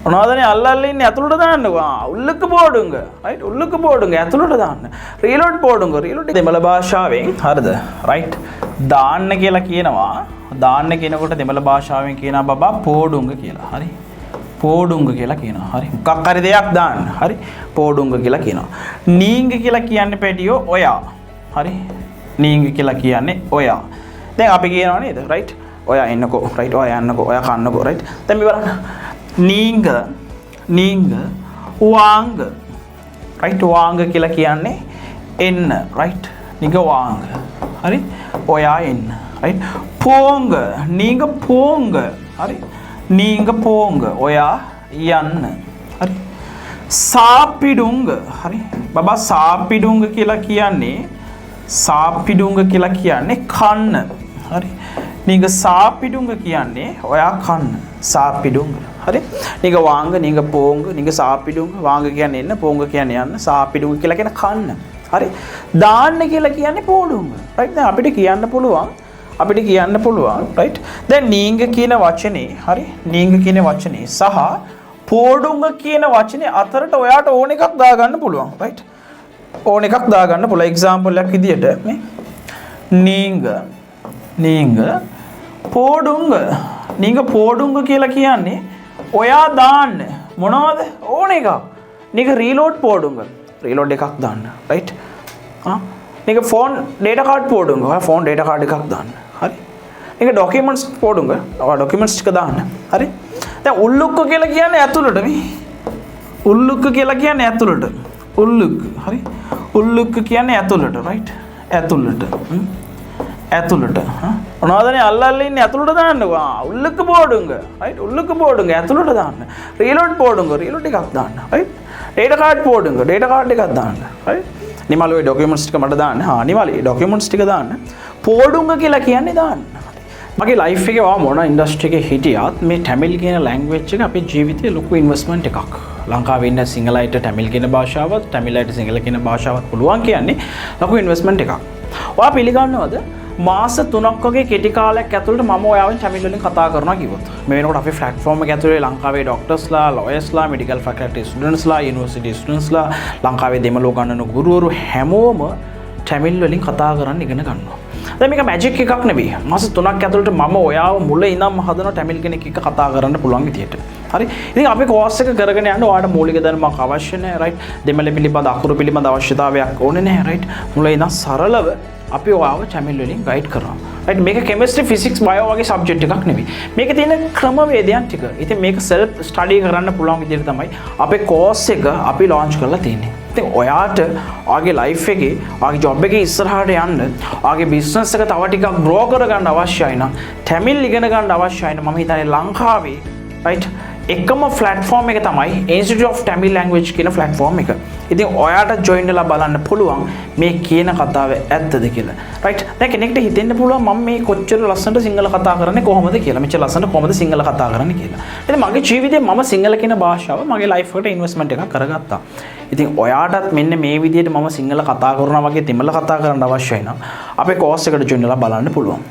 මොනවදනේ අල්ලල්ලා ඉන්නේ ඇතුළට දාන්නකෝ. උල්ලක போடுங்க. right උල්ලක போடுங்க ඇතුළට දාන්න. රීලෝඩ් போடுங்க. රීලෝඩ් දෙමළ භාෂාවෙන් හරිද? right දාන්න කියලා කියනවා. දාන්න කියනකොට දෙමළ භාෂාවෙන් කියනවා බබා போடுங்க කියලා. හරි. போடுங்க කියලා කියනවා. හරි. මොකක් හරි දෙයක් දාන්න. හරි. போடுங்க කියලා කියනවා. නීංග කියලා කියන්නේ පැටියෝ ඔයා. හරි. නීංග කියලා කියන්නේ ඔයා. දැන් අපි කියනවා නේද? right ඔයා එන්නකෝ. right ඔයා යන්නකෝ. ඔයා කන්නකෝ. right දැන් මේ බලන්න. නීංග වාංග right වාංග කියලා කියන්නේ එන්න right නිග වාංග හරි ඔයා එන්න right පෝංග නීංග පෝංග හරි නීංග පෝංග ඔයා යන්න හරි සාපිඩුංග හරි බබා සාපිඩුංග කියලා කියන්නේ කන්න හරි නීග සාපිඩුංග කියන්නේ ඔයා කන්න සාපිඩුංග හරි නීග වාංග නීග පෝංග නීග සාපිඩුංග වාංග කියන්නේ එන්න පෝංග කියන්නේ යන්න සාපිඩුංග කියලා කියන කන්න හරි දාන්න කියලා කියන්නේ පෝඩුංග right දැන් අපිට කියන්න පුළුවන් right දැන් නීංග කියන වචනේ හරි නීංග කියන වචනේ සහ පෝඩුංග කියන වචනේ අතරට ඔයාට ඕන එකක් දාගන්න පුළුවන් right ඕන එකක් දාගන්න පුළුවන් එක්සැම්පල් එකක් විදියට මේ නීංග පෝඩුංග නීංග පෝඩුංග කියලා කියන්නේ ඔයා දාන්න මොනවද ඕන එකක් නීග රීලෝඩ් පෝඩුංග රීලෝඩ් එකක් දාන්න right නීග ෆෝන් ඩේටා කාඩ් පෝඩුංග ඔයා ෆෝන් ඩේටා කාඩ් එකක් දාන්න හරි නීග ඩොකියුමන්ට්ස් පෝඩුංග ඔයා ඩොකියුමන්ට්ස් ටික දාන්න හරි දැන් උල්ලුක්ක කියලා කියන්නේ ඇතුළට මේ උල්ලුක්ක කියලා කියන්නේ ඇතුළට උල්ලුක්ක හරි උල්ලුක්ක කියන්නේ ඇතුළට right ඇතුළට මොනවදනේ අල්ලල්ලා ඉන්නේ ඇතුළට දාන්නකෝ. උල්ලක போடுங்க. right උල්ලක போடுங்க ඇතුළට දාන්න. රීලෝඩ් போடுங்க. රීලෝඩ් එකක් දාන්න. right ඩේටා කාඩ් போடுங்க. ඩේටා කාඩ් එකක් දාන්න. right නිමල් ඔය ඩොකියුමන්ට්ස් ටික මට දාන්න. නිමල් ඩොකියුමන්ට්ස් ටික දාන්න. போடுங்க කියලා කියන්නේ දාන්න. මගේ ලයිෆ් එකේ වා මොන ඉන්ඩස්ට්‍රි එකේ හිටියත් මේ ටැමිල් කියන ලැන්ග්වේජ් එක අපේ ජීවිතේ ලොකු ඉන්වෙස්ට්මන්ට් එකක්. ලංකාවේ ඉන්න සිංහලයිට ටැමිල් කියන භාෂාවත් ටැමිලයිට සිංහල කියන භාෂාවත් පුළුවන් කියන්නේ ලොකු ඉන්වෙස්ට්මන්ට් එකක්. ඔයා පිළිගන්නවද? මාස 3ක් වගේ කෙටි කාලයක් ඇතුළත මම ඔයාවෙන් ටැමිල් වලින් කතා කරනවා කිව්වොත් මේ වෙනකොට අපේ ප්ලැට්ෆෝම් එක ඇතුලේ ලංකාවේ ඩොක්ටර්ස්ලා, ලොයර්ස්ලා, මෙඩිකල් ෆැකල්ටි ස්ටුඩන්ට්ස්ලා, යුනිවර්සිටි ස්ටුඩන්ට්ස්ලා, ලංකාවේ දෙමළ උගන්වන ගුරුවරු හැමෝම ටැමිල් වලින් කතා කරන්න ඉගෙන ගන්නවා. දැන් මේක මැජික් එකක් නෙවෙයි. මාස 3ක් ඇතුළත මම ඔයාව මුල ඉඳන්ම හදන ටැමිල් කෙනෙක් එක්ක කතා කරන්න පුළුවන් විදියට. හරි. ඉතින් අපි කෝස් එක කරගෙන යන්න ඔයාලට මූලික දැනුමක් අවශ්‍ය නැහැ, right? දෙමළ පිළිබඳ අකුරු පිළිබඳ අවශ්‍යතාවයක් ඕනේ නැහැ, right? මුල ඉඳන් සරලව අපි ඔයාව ටැමිල් වලින් ගයිඩ් කරනවා. right මේක කෙමිස්ට්‍රි ෆිසික්ස් බයෝ වගේ සබ්ජෙක්ට් එකක් නෙවෙයි. මේකේ තියෙන ක්‍රමවේදයන් ටික. ඉතින් මේක සෙල්ෆ් ස්ටඩි කරන්න පුළුවන් විදිහට තමයි අපේ කෝස් එක අපි ලොන්ච් කරලා තියෙන්නේ. ඉතින් ඔයාට ඔයාගේ ලයිෆ් එකේ ඔයාගේ ජොබ් එකේ ඉස්සරහට යන්න ඔයාගේ බිස්නස් එක තව ටිකක් ග්‍රෝ කරගන්න අවශ්‍යයි නම් ටැමිල් ඉගෙන ගන්න අවශ්‍යයි නම් මම හිතන්නේ ලංකාවේ right එකම platform එක තමයි Institute of Tamil Language කියන platform එක. ඉතින් ඔයාට join වෙලා බලන්න පුළුවන් මේ කියන කතාව ඇත්තද කියලා. right දැන් කෙනෙක්ට හිතෙන්න පුළුවන් මම මේ කොච්චර ලස්සනට සිංහල කතා කරන්නේ කොහොමද කියලා. මෙච්චර ලස්සනට කොහොමද සිංහල කතා කරන්නේ කියලා. ඉතින් මගේ ජීවිතේ මම සිංහල කියන භාෂාව මගේ life එකට investment එකක් කරගත්තා. ඉතින් ඔයාටත් මෙන්න මේ විදිහට මම සිංහල කතා කරනවා වගේ දෙමළ කතා කරන්න අවශ්‍යයි නම් අපේ course එකට join වෙලා බලන්න පුළුවන්.